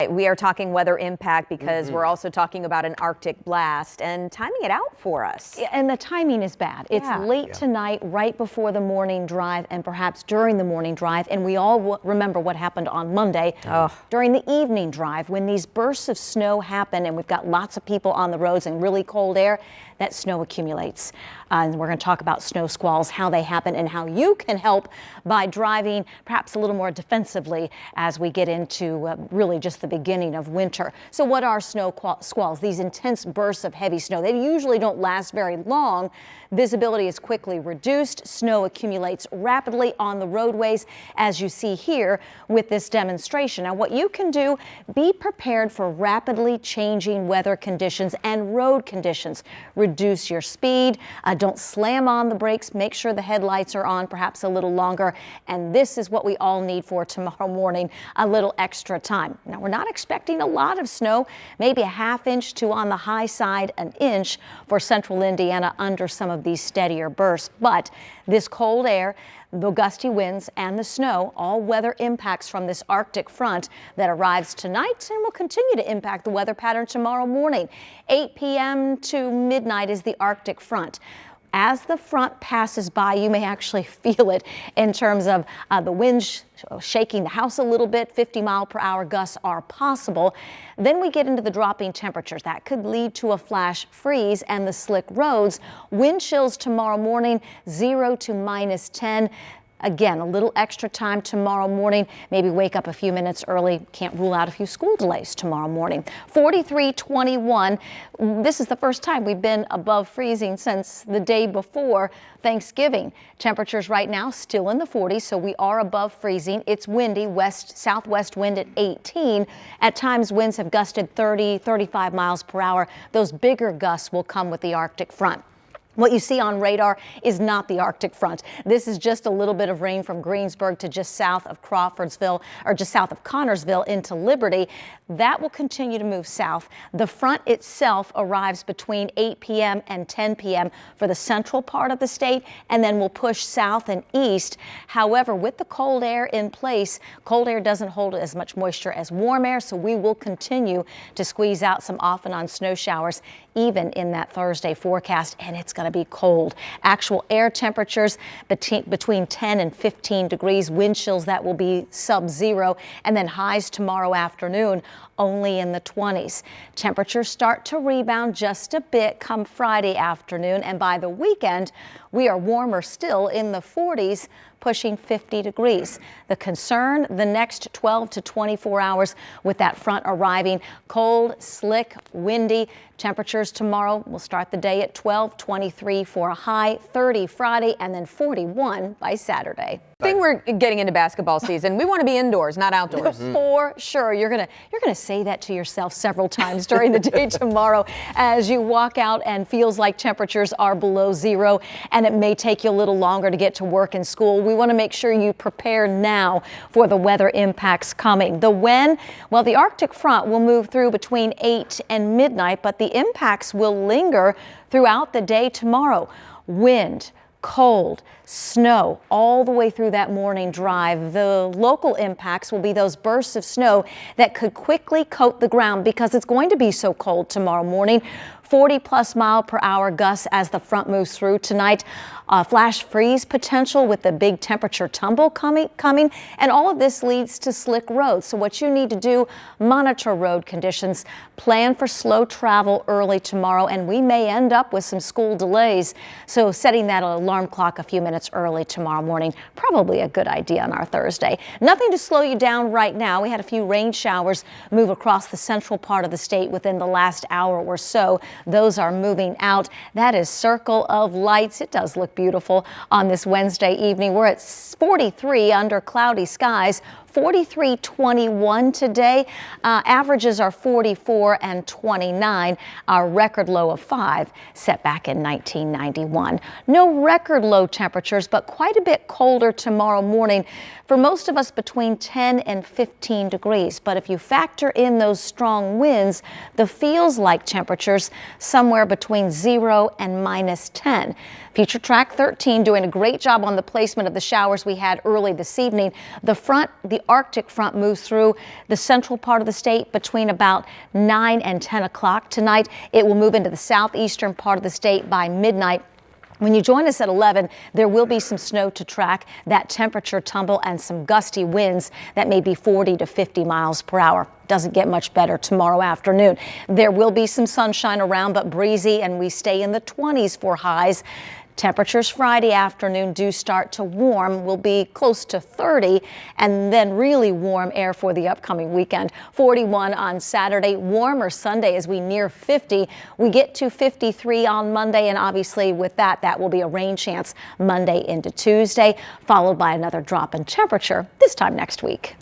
We are talking weather impact because we're also talking about an Arctic blast and timing it out for us. And the timing is bad. It's late tonight, right before the morning drive, and perhaps during the morning drive. And we all remember what happened on Monday during the evening drive when these bursts of snow happen and we've got lots of people on the roads and really cold air. That snow accumulates. And we're going to talk about snow squalls, how they happen, and how you can help by driving perhaps a little more defensively as we get into really just the beginning of winter. So what are snow squalls? These intense bursts of heavy snow. They usually don't last very long. Visibility is quickly reduced. Snow accumulates rapidly on the roadways, as you see here with this demonstration. Now, what you can do, be prepared for rapidly changing weather conditions and road conditions. Reduce your speed. Don't slam on the brakes. Make sure the headlights are on perhaps a little longer. And this is what we all need for tomorrow morning, a little extra time. Now, we're not expecting a lot of snow, maybe a ½ inch to on the high side, an inch for central Indiana under some of these steadier bursts. But this cold air, the gusty winds and the snow, all weather impacts from this Arctic front that arrives tonight and will continue to impact the weather pattern tomorrow morning. 8 p.m. to midnight is the Arctic front. As the front passes by, you may actually feel it in terms of the wind shaking the house a little bit. 50-mile-per-hour gusts are possible. Then we get into the dropping temperatures. That could lead to a flash freeze and the slick roads. Wind chills tomorrow morning, 0 to -10. Again, a little extra time tomorrow morning. Maybe wake up a few minutes early. Can't rule out a few school delays tomorrow morning. 43-21. This is the first time we've been above freezing since the day before Thanksgiving. Temperatures right now still in the 40s, so we are above freezing. It's windy, southwest wind at 18. At times, winds have gusted 30, 35 miles per hour. Those bigger gusts will come with the Arctic front. What you see on radar is not the Arctic front. This is just a little bit of rain from Greensburg to just south of Crawfordsville, or just south of Connorsville into Liberty. That will continue to move south. The front itself arrives between 8 p.m. and 10 p.m. for the central part of the state, and then will push south and east. However, with the cold air in place, cold air doesn't hold as much moisture as warm air, so we will continue to squeeze out some off and on snow showers even in that Thursday forecast, and it's going to be cold. Actual air temperatures between 10 and 15 degrees, wind chills that will be sub-zero, and then highs tomorrow afternoon only in the 20s. Temperatures start to rebound just a bit come Friday afternoon, and by the weekend, we are warmer still in the 40s, pushing 50 degrees. The concern, the next 12 to 24 hours with that front arriving, cold, slick, windy. Temperatures tomorrow will start the day at 12, 23 for a high, 30 Friday, and then 41 by Saturday. I think we're getting into basketball season. We want to be indoors, not outdoors. For sure. You're gonna say that to yourself several times during the day tomorrow as you walk out and feels like temperatures are below zero, and it may take you a little longer to get to work and school. We want to make sure you prepare now for the weather impacts coming. The when? Well, the Arctic front will move through between 8 and midnight, but the impacts will linger throughout the day tomorrow. Wind, cold, snow, all the way through that morning drive. The local impacts will be those bursts of snow that could quickly coat the ground because it's going to be so cold tomorrow morning. 40-plus-mile-per-hour gusts as the front moves through tonight. Flash freeze potential with the big temperature tumble coming, and all of this leads to slick roads. So what you need to do, monitor road conditions, plan for slow travel early tomorrow, and we may end up with some school delays. So setting that alarm clock a few minutes early tomorrow morning, probably a good idea on our Thursday. Nothing to slow you down right now. We had a few rain showers move across the central part of the state within the last hour or so. Those are moving out. That is Circle of Lights. It does look beautiful on this Wednesday evening. We're at 43 under cloudy skies. 43-21 today. Averages are 44 and 29. Our record low of 5 set back in 1991. No record low temperatures, but quite a bit colder tomorrow morning. For most of us, between 10 and 15 degrees. But if you factor in those strong winds, the feels like temperatures somewhere between 0 and -10. Future Track 13 doing a great job on the placement of the showers we had early this evening. The the Arctic front moves through the central part of the state between about 9 and 10 o'clock tonight. It will move into the southeastern part of the state by midnight. When you join us at 11, there will be some snow to track, that temperature tumble, and some gusty winds that may be 40 to 50 miles per hour. Doesn't get much better tomorrow afternoon. There will be some sunshine around, but breezy, and we stay in the 20s for highs. Temperatures Friday afternoon do start to warm. We'll be close to 30, and then really warm air for the upcoming weekend. 41 on Saturday, warmer Sunday as we near 50. We get to 53 on Monday, and obviously with that will be a rain chance Monday into Tuesday, followed by another drop in temperature this time next week.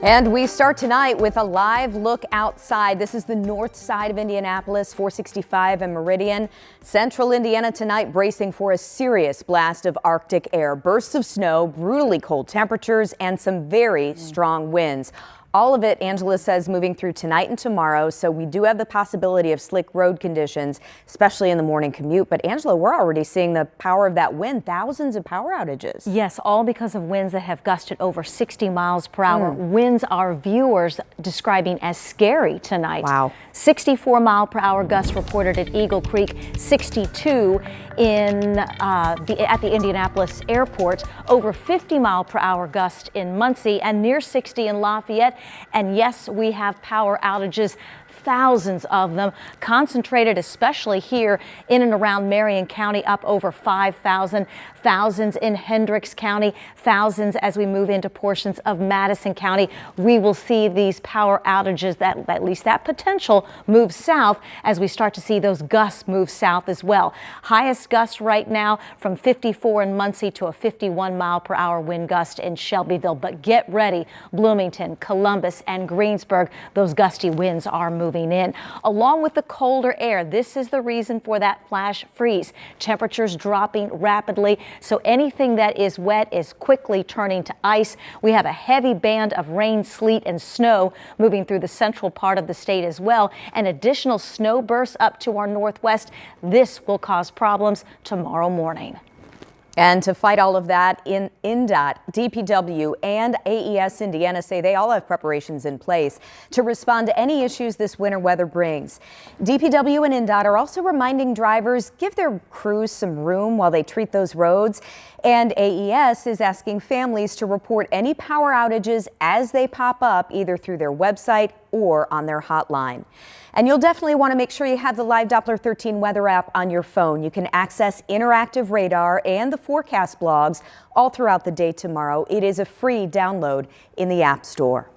And we start tonight with a live look outside. This is the north side of Indianapolis, 465 and Meridian. Central Indiana tonight bracing for a serious blast of Arctic air. Bursts of snow, brutally cold temperatures, and some very strong winds. All of it, Angela says, moving through tonight and tomorrow, so we do have the possibility of slick road conditions, especially in the morning commute. But Angela, we're already seeing the power of that wind, thousands of power outages. Yes, all because of winds that have gusted over 60 miles per hour. Winds our viewers describing as scary tonight. Wow. 64 mile per hour gusts reported at Eagle Creek, 62 at the Indianapolis airport, over 50 mile per hour gust in Muncie, and near 60 in Lafayette. And yes, we have power outages, thousands of them, concentrated especially here in and around Marion County, up over 5,000, thousands in Hendricks County, thousands as we move into portions of Madison County. We will see these power outages, that at least that potential, move south as we start to see those gusts move south as well. Highest gust right now from 54 in Muncie to a 51 mile per hour wind gust in Shelbyville. But get ready, Bloomington, Columbus, and Greensburg, those gusty winds are moving in. Along with the colder air, this is the reason for that flash freeze. Temperatures dropping rapidly, so anything that is wet is quickly turning to ice. We have a heavy band of rain, sleet, and snow moving through the central part of the state as well, and additional snow bursts up to our northwest. This will cause problems tomorrow morning. And to fight all of that, INDOT, DPW, and AES Indiana say they all have preparations in place to respond to any issues this winter weather brings. DPW and INDOT are also reminding drivers, give their crews some room while they treat those roads. And AES is asking families to report any power outages as they pop up, either through their website or on their hotline. And you'll definitely want to make sure you have the Live Doppler 13 weather app on your phone. You can access interactive radar and the forecast blogs all throughout the day tomorrow. It is a free download in the App Store.